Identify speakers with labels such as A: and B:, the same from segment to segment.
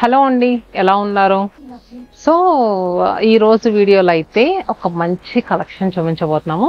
A: Hello అండి, ఎలా ఉన్నారు? సో ఈ రోజు వీడియోలో అయితే ఒక మంచి కలెక్షన్ చూపించబోతున్నాము.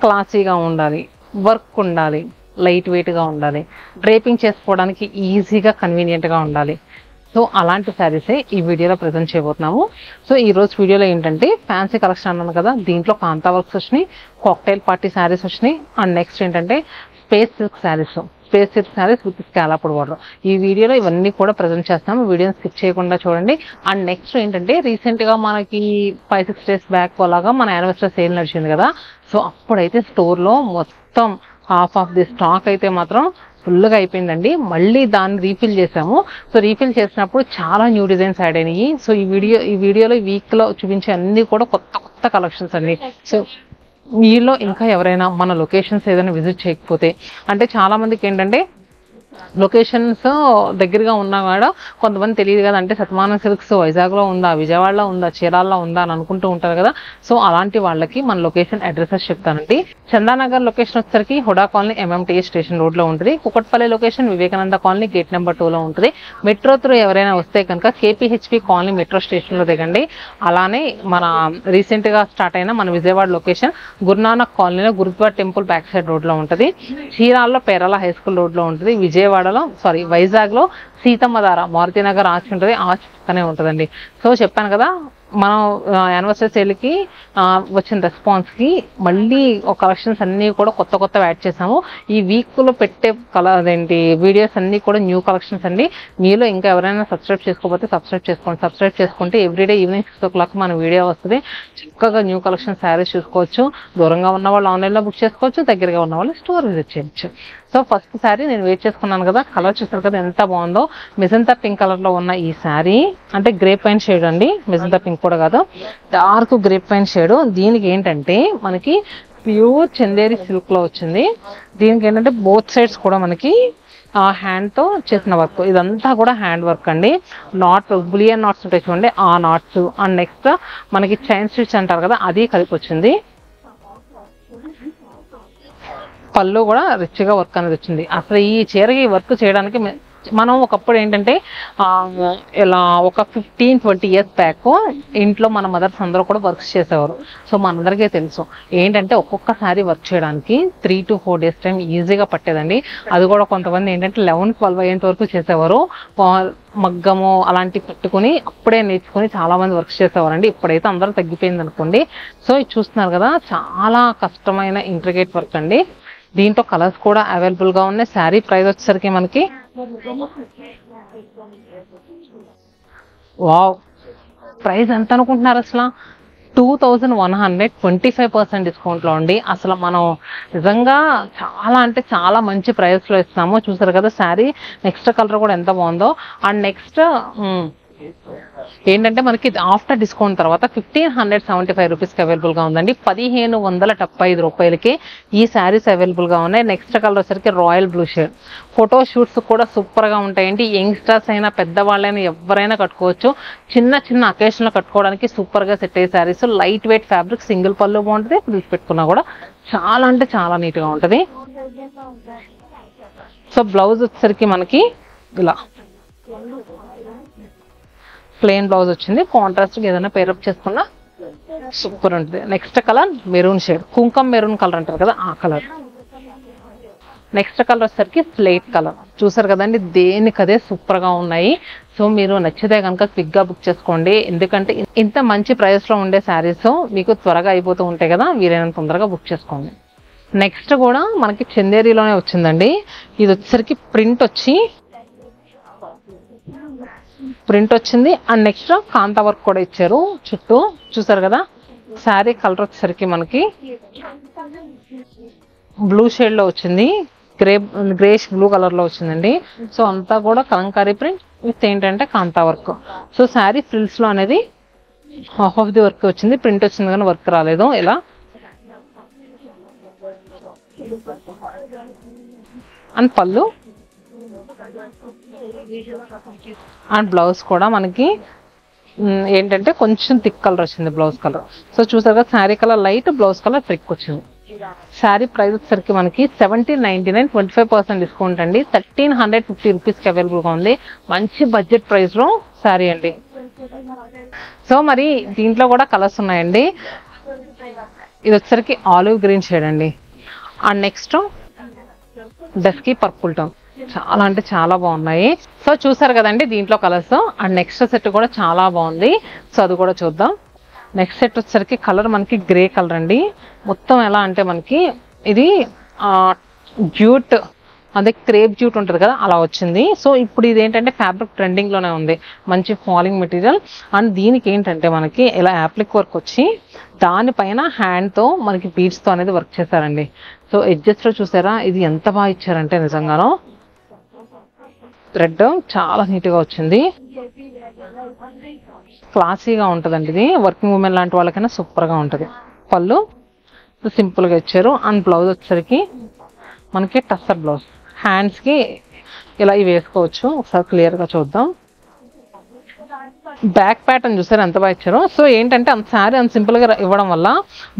A: క్లాసీగా ఉండాలి, వర్క్ ఉండాలి, లైట్ వెయిట్గా ఉండాలి, డ్రేపింగ్ చేసుకోవడానికి ఈజీగా కన్వీనియంట్గా ఉండాలి. సో అలాంటి శారీసే ఈ వీడియోలో ప్రజెంట్ చేయబోతున్నాము. సో ఈ రోజు వీడియోలో ఏంటంటే ఫ్యాన్సీ కలెక్షన్ అన్నాను కదా, దీంట్లో కాంతా వర్క్స్ వచ్చినాయి, కాక్టైల్ పార్టీ శారీస్ వచ్చినాయి, అండ్ నెక్స్ట్ ఏంటంటే space silk saris with scallop border. ఈ వీడియోలో ఇవన్నీ కూడా ప్రజెంట్ చేస్తాము. వీడియోని స్కిప్ చేయకుండా చూడండి. అండ్ నెక్స్ట్ ఏంటంటే రీసెంట్గా మనకి 5-6 days బ్యాక్ అలాగా మన యానివర్సరీ సేల్ నడిచింది కదా. సో అప్పుడైతే స్టోర్లో మొత్తం హాఫ్ ఆఫ్ ది స్టాక్ అయితే మాత్రం ఫుల్గా అయిపోయిందండి. మళ్ళీ దాన్ని రీఫిల్ చేసాము. సో రీఫిల్ చేసినప్పుడు చాలా న్యూ డిజైన్స్ యాడ్ అయినాయి. సో ఈ వీడియోలో ఈ వీక్లో చూపించే అన్ని కూడా కొత్త కలెక్షన్స్ అండి. సో మీలో ఇంకా ఎవరైనా మన లొకేషన్స్ ఏదైనా విజిట్ చేయకపోతే, అంటే చాలా మందికి ఏంటంటే లొకేషన్స్ దగ్గరగా ఉన్నా కూడా కొంతమంది తెలియదు కదా, అంటే సత్యమానం సిల్క్స్ వైజాగ్లో ఉందా, విజయవాడలో ఉందా, చీరాల్లో ఉందా అని అనుకుంటూ ఉంటారు కదా. సో అలాంటి వాళ్ళకి మన లొకేషన్ అడ్రసెస్ చెప్తానండి. చందానగర్ లొకేషన్ వచ్చేసరికి హుడా కాలనీ MMTS స్టేషన్ రోడ్లో ఉంటుంది. Kukatpally location Vivekananda colony gate number 2లో ఉంటుంది. మెట్రో త్రూ ఎవరైనా వస్తే కనుక KPHP కాలనీ మెట్రో స్టేషన్లో దిగండి. అలానే మన రీసెంట్గా స్టార్ట్ అయిన మన విజయవాడ లొకేషన్ గురునానక్ కాలనీలో గురుద్వార్ టెంపుల్ బ్యాక్ సైడ్ రోడ్లో ఉంటుంది. చీరాల్లో పేరాల హై స్కూల్ రోడ్లో ఉంటుంది. వైజాగ్లో సీతమ్మధార మారుతినగర్ ఆర్చ్ ఉంటుంది, ఆర్చ్ పక్కనే ఉంటుందండి. సో చెప్పాను కదా, మనం యానివర్సరీ సేల్కి వచ్చిన రెస్పాన్స్కి మళ్ళీ కలెక్షన్స్ అన్నీ కూడా కొత్త యాడ్ చేసాము. ఈ వీక్లో పెట్టే వీడియోస్ అన్నీ కూడా న్యూ కలెక్షన్స్ అండి. మీలో ఇంకా ఎవరైనా సబ్స్క్రైబ్ చేసుకోకపోతే సబ్స్క్రైబ్ చేసుకుంటే ఎవ్రీడే ఈవినింగ్ 6 o'clock మన వీడియో వస్తుంది. చక్కగా న్యూ కలెక్షన్ శారీస్ చూసుకోవచ్చు. దూరంగా ఉన్న వాళ్ళు ఆన్లైన్లో బుక్ చేసుకోవచ్చు, దగ్గరగా ఉన్న వాళ్ళు స్టోర్ విజిట్ చేయొచ్చు. సో ఫస్ట్ శారీ నేను వెయిట్ చేసుకున్నాను కదా, కలర్ చూస్తారు కదా ఎంత బాగుందో. మెజంతా పింక్ కలర్లో ఉన్న ఈ శారీ అంటే గ్రేప్ వైన్ షేడ్ అండి, మెజంతా పింక్ కూడా కాదు, డార్క్ గ్రేప్ వైన్ షేడ్. దీనికి ఏంటంటే మనకి ప్యూర్ చందేరి సిల్క్ లో వచ్చింది. దీనికి ఏంటంటే బోత్ సైడ్స్ కూడా మనకి హ్యాండ్ తో చేసిన వర్క్, ఇదంతా కూడా హ్యాండ్ వర్క్ అండి. బులియన్ నాట్స్ ఉంటాయి చూడండి, ఆ నాట్స్. అండ్ నెక్స్ట్ మనకి చైన్ స్టిచ్ అంటారు కదా, అది కలిపి వచ్చింది. పళ్ళు కూడా రిచ్గా వర్క్ అనేది వచ్చింది. అసలు ఈ చీరకి వర్క్ చేయడానికి మనం ఒకప్పుడు ఏంటంటే ఇలా ఒక 15-20 years బ్యాక్ ఇంట్లో మన మదర్స్ అందరూ కూడా వర్క్స్ చేసేవారు. సో మనందరికీ తెలుసు ఏంటంటే ఒక్కొక్కసారి వర్క్ చేయడానికి 3 to 4 days టైం ఈజీగా పట్టేదండి. అది కూడా కొంతమంది ఏంటంటే 11-12 అయ్యేంత వరకు చేసేవారు. మగ్గము అలాంటివి పెట్టుకుని అప్పుడే నేర్చుకుని చాలా మంది వర్క్స్ చేసేవారండి. ఇప్పుడైతే అందరూ తగ్గిపోయింది అనుకోండి. సో ఇది చూస్తున్నారు కదా, చాలా కష్టమైన ఇంట్రికేట్ వర్క్ అండి. దీంట్లో కలర్స్ కూడా అవైలబుల్గా ఉన్నాయి. శారీ ప్రైస్ వచ్చేసరికి మనకి వావ్, ప్రైస్ ఎంత అనుకుంటున్నారు అసలు? 2100, 25% డిస్కౌంట్లో అండి. అసలు మనం నిజంగా చాలా అంటే చాలా మంచి ప్రైస్లో ఇస్తున్నాము. చూసారు కదా శారీ నెక్స్ట్ కలర్ కూడా ఎంత బాగుందో. అండ్ నెక్స్ట్ ఏంటంటే మనకి ఆఫ్టర్ డిస్కౌంట్ తర్వాత 1575 రూపీస్కి అవైలబుల్గా ఉందండి. 1575 రూపాయలకి ఈ శారీస్ అవైలబుల్గా ఉన్నాయి. నెక్స్ట్ కలర్ వచ్చరికి royal blue shade. Photo shoots కూడా సూపర్గా ఉంటాయండి. యంగ్స్టర్స్ అయినా పెద్దవాళ్ళైనా ఎవరైనా కట్టుకోవచ్చు. చిన్న అకేషన్లో కట్టుకోవడానికి సూపర్గా సెట్ అయ్యే saris. Light weight fabric, single పళ్ళు బాగుంటుంది, పిలిచి పెట్టుకున్నా కూడా చాలా అంటే చాలా నీట్గా ఉంటుంది. సో బ్లౌజ్ వచ్చేసరికి మనకి ఇలా ప్లెయిన్ బ్లౌజ్ వచ్చింది. కాంట్రాస్ట్ ఏదైనా పేరప్ చేసుకున్నా సూపర్ ఉంటుంది. నెక్స్ట్ కలర్ మెరూన్ షేడ్, కుంకం మెరూన్ కలర్ అంటారు కదా, ఆ కలర్. నెక్స్ట్ కలర్ వచ్చేసరికి స్లేట్ కలర్. చూసారు కదండి, దేనికదే సూపర్గా ఉన్నాయి. సో మీరు నచ్చితే కనుక క్విక్గా బుక్ చేసుకోండి. ఎందుకంటే ఇంత మంచి ప్రైస్లో ఉండే శారీస్ మీకు త్వరగా అయిపోతూ ఉంటాయి కదా, వీలైనంత తొందరగా బుక్ చేసుకోండి. నెక్స్ట్ కూడా మనకి చందేరిలోనే వచ్చిందండి. ఇది వచ్చేసరికి ప్రింట్ వచ్చింది. అండ్ నెక్స్ట్ కాంతా వర్క్ కూడా ఇచ్చారు చుట్టూ. చూసారు కదా, శారీ కలర్ వచ్చేసరికి మనకి బ్లూ షేడ్లో వచ్చింది, గ్రేష్ బ్లూ కలర్లో వచ్చిందండి. సో అంతా కూడా కలంకారీ ప్రింట్ విత్ ఏంటంటే కాంతా వర్క్. సో శారీ ఫ్రిల్స్లో అనేది హాఫ్ ఆఫ్ ది వర్క్ వచ్చింది, ప్రింట్ వచ్చింది కానీ వర్క్ రాలేదు. ఇలా అండ్ పళ్ళు అండ్ బ్లౌజ్ కూడా మనకి ఏంటంటే కొంచెం థిక్ కలర్ వచ్చింది బ్లౌజ్ కలర్. సో చూసారుగా sari colour light, blouse colour thick వచ్చింది. శారీ ప్రైస్ వచ్చేసరికి మనకి 1799, 25% డిస్కౌంట్ అండి. 1350 రూపీస్కి అవైలబుల్గా ఉంది. మంచి బడ్జెట్ ప్రైస్లో శారీ అండి. సో మరి దీంట్లో కూడా కలర్స్ ఉన్నాయండి. ఇది వచ్చేసరికి ఆలివ్ గ్రీన్ షేడ్ అండి. And next dusky purple tone, చాలా అంటే చాలా బాగున్నాయి. సో చూసారు కదండి దీంట్లో కలర్స్. అండ్ నెక్స్ట్ సెట్ కూడా చాలా బాగుంది. సో అది కూడా చూద్దాం. నెక్స్ట్ సెట్ వచ్చేసరికి కలర్ మనకి గ్రే కలర్ అండి. మొత్తం ఎలా అంటే మనకి ఇది జ్యూట్, అదే క్రేప్ జ్యూట్ ఉంటుంది కదా, అలా వచ్చింది. సో ఇప్పుడు ఇది ఏంటంటే ఫ్యాబ్రిక్ ట్రెండింగ్లోనే ఉంది, మంచి ఫాలింగ్ మెటీరియల్. అండ్ దీనికి ఏంటంటే మనకి ఇలా యాప్లిక్ వర్క్ వచ్చి దానిపైన హ్యాండ్తో మనకి బీడ్స్తో అనేది వర్క్ చేశారండి. సో ఎడ్జెస్ట్లో చూసారా, ఇది ఎంత బాగా ఇచ్చారంటే నిజంగానో థ్రెడ్ చాలా నీట్గా వచ్చింది. క్లాసీగా ఉంటుందండి ఇది. వర్కింగ్ ఉమెన్ లాంటి వాళ్ళకైనా సూపర్గా ఉంటుంది. పళ్ళు సింపుల్గా ఇచ్చారు. అండ్ బ్లౌజ్ వచ్చేసరికి మనకి టస్సర్ బ్లౌజ్. హ్యాండ్స్కి ఇలా ఇవి వేసుకోవచ్చు. ఒకసారి క్లియర్గా చూద్దాం. బ్యాక్ ప్యాటర్న్ చూసారు ఎంత బాగా ఇచ్చారు. సో ఏంటంటే అంత శారీ అంత సింపుల్గా ఇవ్వడం వల్ల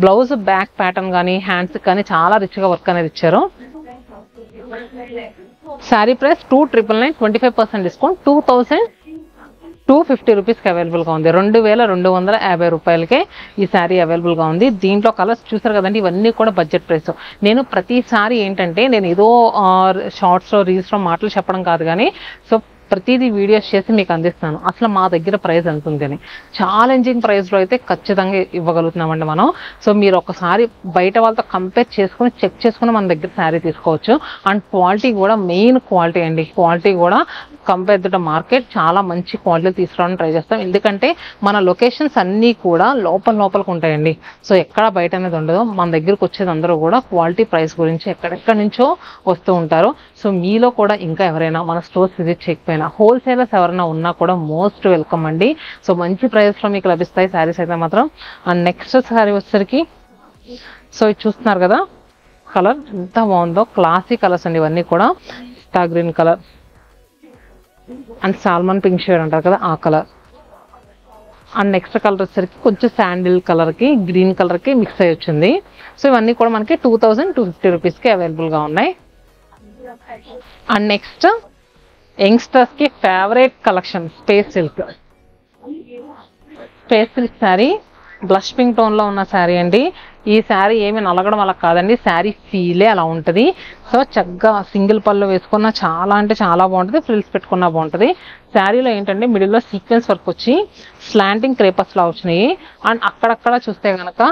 A: బ్లౌజ్ బ్యాక్ ప్యాటర్న్ కానీ హ్యాండ్స్కి కానీ చాలా రిచ్గా వర్క్ అనేది ఇచ్చారు. శారీ ప్రైస్ 2999, 25% డిస్కౌంట్ 2250 రూపీస్కి అవైలబుల్గా ఉంది. 2250 రూపాయలకే ఈ శారీ అవైలబుల్గా ఉంది. దీంట్లో కలర్స్ చూసారు కదండి, ఇవన్నీ కూడా బడ్జెట్ ప్రైస్. నేను ప్రతిసారి ఏంటంటే నేను ఏదో షార్ట్స్లో రీల్స్లో మాటలు చెప్పడం కాదు కానీ, సో ప్రతిదీ వీడియోస్ చేసి మీకు అందిస్తాను. అసలు మా దగ్గర ప్రైస్ ఎంత ఉంది అని. ఛాలెంజింగ్ ప్రైస్లో అయితే ఖచ్చితంగా ఇవ్వగలుగుతున్నామండి మనం. సో మీరు ఒకసారి బయట వాళ్ళతో కంపేర్ చేసుకుని చెక్ చేసుకుని మన దగ్గర శారీ తీసుకోవచ్చు. అండ్ క్వాలిటీ కూడా మెయిన్ క్వాలిటీ అండి. క్వాలిటీ కూడా కంపేర్ టు మార్కెట్ చాలా మంచి క్వాలిటీ తీసుకురావడానికి ట్రై చేస్తాం. ఎందుకంటే మన లొకేషన్స్ అన్నీ కూడా లోపలకు ఉంటాయండి. సో ఎక్కడ బయట అనేది ఉండదు. మన దగ్గరకు వచ్చేది అందరూ కూడా క్వాలిటీ ప్రైస్ గురించి ఎక్కడెక్కడి నుంచో వస్తూ ఉంటారు. సో మీలో కూడా ఇంకా ఎవరైనా మన స్టోర్స్ విజిట్ చేయకపోయినా, హోల్సేలర్స్ ఎవరైనా ఉన్నా కూడా మోస్ట్ వెల్కమ్ అండి. సో మంచి ప్రైస్లో మీకు లభిస్తాయి శారీస్ అయితే మాత్రం. అండ్ నెక్స్ట్ శారీ వచ్చేసరికి సో ఇది చూస్తున్నారు కదా, కలర్ ఎంత బాగుందో. క్లాసీ కలర్స్ అండి ఇవన్నీ కూడా. స్టా green colour and salmon pink shade అంటారు కదా, ఆ కలర్. అండ్ నెక్స్ట్ కలర్ వచ్చేసరికి కొంచెం శాండిల్ కలర్కి గ్రీన్ కలర్కి మిక్స్ అయ్యి వచ్చింది. సో ఇవన్నీ కూడా మనకి 2250 రూపీస్కి అవైలబుల్గా ఉన్నాయి. అండ్ నెక్స్ట్ యంగ్స్టర్స్కి favourite collection space silk. Space silk sari blush pink టోన్లో ఉన్న శారీ అండి. ఈ శారీ ఏమి నలగడం అలా కాదండి, శారీ ఫీలే అలా ఉంటుంది. సో చక్కగా సింగిల్ పళ్ళు వేసుకున్న చాలా అంటే చాలా బాగుంటుంది. ఫ్రిల్స్ పెట్టుకున్నా బాగుంటుంది. శారీలో ఏంటంటే మిడిల్లో సీక్వెన్స్ వర్క్ వచ్చి స్లాంటింగ్ క్రేపర్స్లా వచ్చినాయి. అండ్ అక్కడక్కడ చూస్తే కనుక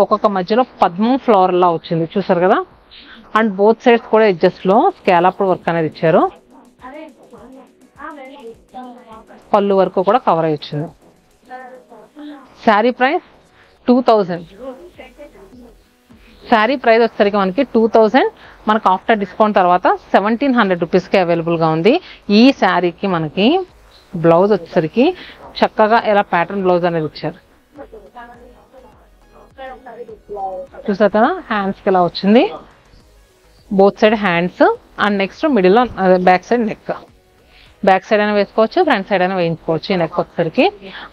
A: ఒక్కొక్క మధ్యలో పద్మం ఫ్లవర్లా వచ్చింది, చూసారు కదా. అండ్ బోత్ సైడ్స్ కూడా ఎడ్జెస్ట్లో స్కాలప్ వర్క్ అనేది ఇచ్చారు. పళ్ళు వరకు కూడా కవర్ అయ్యి వచ్చింది. శారీ ప్రైస్ 2000. శారీ ప్రైస్ వచ్చేసరికి మనకి 2000, మనకు ఆఫ్టర్ డిస్కౌంట్ తర్వాత 1700 రూపీస్కి అవైలబుల్గా ఉంది. ఈ శారీకి మనకి బ్లౌజ్ వచ్చేసరికి చక్కగా ఇలా ప్యాటర్న్ బ్లౌజ్ అనేది ఇచ్చారు, చూసారు కదా. హ్యాండ్స్కి ఇలా వచ్చింది, both side hands. And next మిడిల్లో back side neck. Back side అయినా వేసుకోవచ్చు, ఫ్రంట్ సైడ్ అయినా వేయించుకోవచ్చు ఈ నెక్ వచ్చేసరికి.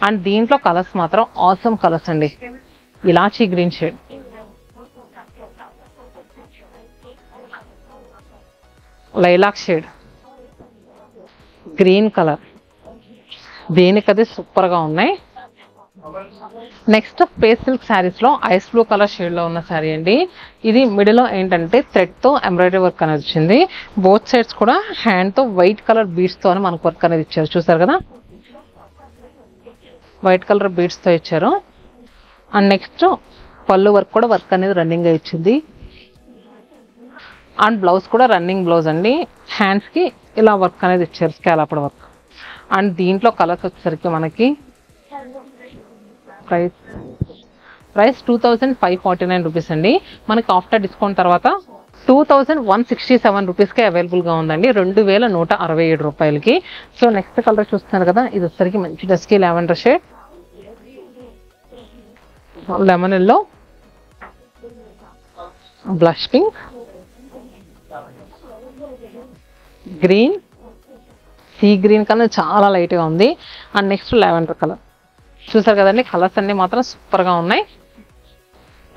A: అండ్ దీంట్లో కలర్స్ మాత్రం ఆసమ్ కలర్స్ అండి. ఇలాచీ green shade, lilac shade, green colour, దేనికది సూపర్గా ఉన్నాయి. నెక్స్ట్ స్పేస్ సిల్క్ శారీస్లో ఐస్ బ్లూ కలర్ షేడ్లో ఉన్న శారీ అండి. ఇది మిడిల్లో ఏంటంటే థ్రెడ్తో ఎంబ్రాయిడరీ వర్క్ అనేది వచ్చింది. బోత్ సైడ్స్ కూడా హ్యాండ్తో వైట్ కలర్ బీడ్స్తో అని మనకు వర్క్ అనేది ఇచ్చారు, చూసారు కదా. వైట్ కలర్ బీడ్స్తో ఇచ్చారు. అండ్ నెక్స్ట్ పళ్ళు వర్క్ కూడా వర్క్ అనేది రన్నింగ్గా ఇచ్చింది. అండ్ బ్లౌజ్ కూడా రన్నింగ్ బ్లౌజ్ అండి. హ్యాండ్స్కి ఇలా వర్క్ అనేది ఇచ్చారు, స్కాలప్ వర్క్. అండ్ దీంట్లో కలర్స్ వచ్చేసరికి మనకి ప్రైస్ 2549 రూపీస్ అండి. మనకి ఆఫ్టర్ డిస్కౌంట్ తర్వాత 2167 రూపీస్కే అవైలబుల్గా ఉందండి, 2167 రూపాయలకి. సో నెక్స్ట్ కలర్ చూస్తున్నారు కదా, ఇది వచ్చేసరికి మంచి dusky lavender shade, lemon yellow, blush pink, green, sea green colour చాలా లైట్గా ఉంది. అండ్ నెక్స్ట్ లావెండర్ కలర్, చూసారు కదండి. కలర్స్ అన్నీ మాత్రం సూపర్గా ఉన్నాయి.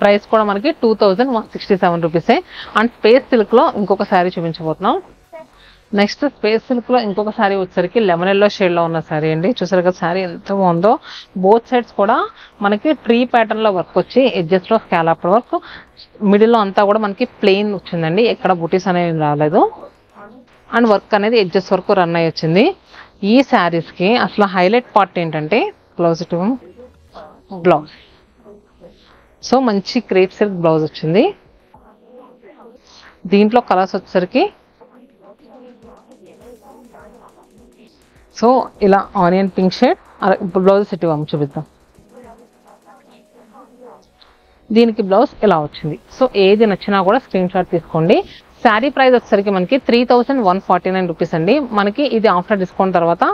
A: ప్రైస్ కూడా మనకి 2167 రూపీసే. అండ్ స్పేస్ సిల్క్లో ఇంకొక శారీ చూపించబోతున్నాం. నెక్స్ట్ స్పేస్ సిల్క్లో ఇంకొక శారీ వచ్చేసరికి లెమన్ ఎల్లో షేడ్లో ఉన్న శారీ అండి. చూసారు కదా శారీ ఎంత బాగుందో. బోత్ సైడ్స్ కూడా మనకి ట్రీ ప్యాటర్న్లో వర్క్ వచ్చి ఎడ్జెస్లో స్కాలప్ వర్క్, మిడిల్లో అంతా కూడా మనకి ప్లెయిన్ వచ్చిందండి, ఎక్కడ బుటీస్ అనేవి రాలేదు. అండ్ వర్క్ అనేది ఎడ్జెస్ వరకు రన్ అయ్యి వచ్చింది. ఈ శారీస్కి అసలు హైలైట్ పార్ట్ ఏంటంటే బ్లౌజ్. సో మంచి క్రేప్ సిల్క్ బ్లౌజ్ వచ్చింది. దీంట్లో కలర్స్ వచ్చేసరికి సో ఇలా onion pink shade. Blouse set ఇవ్వము చూపిద్దాం. దీనికి బ్లౌజ్ ఇలా వచ్చింది. సో ఏది నచ్చినా కూడా స్క్రీన్ షాట్ తీసుకోండి. శారీ ప్రైస్ వచ్చేసరికి మనకి 3149 రూపీస్ అండి. మనకి ఇది ఆఫ్టర్ డిస్కౌంట్ తర్వాత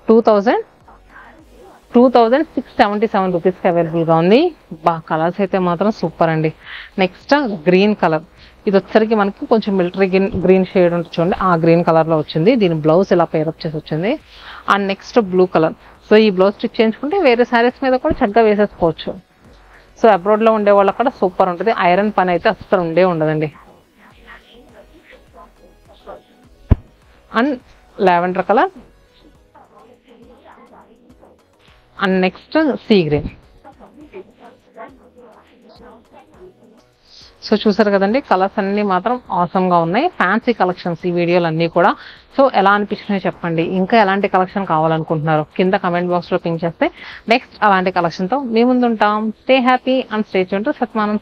A: 2677 రూపీస్కి అవైలబుల్గా ఉంది. కలర్స్ అయితే మాత్రం సూపర్ అండి. నెక్స్ట్ గ్రీన్ కలర్, ఇది వచ్చేసరికి మనకి కొంచెం మిలిటరీ గ్రీన్ షేడ్ ఉంటుంది చూడండి, ఆ గ్రీన్ కలర్లో వచ్చింది. దీని బ్లౌజ్ ఇలా పేరప్ చేసి వచ్చింది. And next blue colour. So ఈ బ్లౌజ్ స్టిచ్ చేయించుకుంటే వేరే శారీస్ మీద కూడా చక్కగా వేసేసుకోవచ్చు. సో అబ్రాడ్లో ఉండే వాళ్ళకి కూడా సూపర్ ఉంటుంది. ఐరన్ పని అయితే అస్సలు ఉండదండి. And lavender colour. And next sea green. So చూసారు కదండి, కలర్స్ అన్నీ మాత్రం ఆసమ్గా ఉన్నాయి. ఫ్యాన్సీ కలెక్షన్స్ ఈ వీడియోలు అన్నీ కూడా. సో ఎలా అనిపించినాయో చెప్పండి. ఇంకా ఎలాంటి కలెక్షన్ కావాలనుకుంటున్నారు కింద కమెంట్ బాక్స్లో పింక్ చేస్తే నెక్స్ట్ అలాంటి కలెక్షన్తో మీ ముందు ఉంటాం. Stay happy and stay tuned to సత్మానం.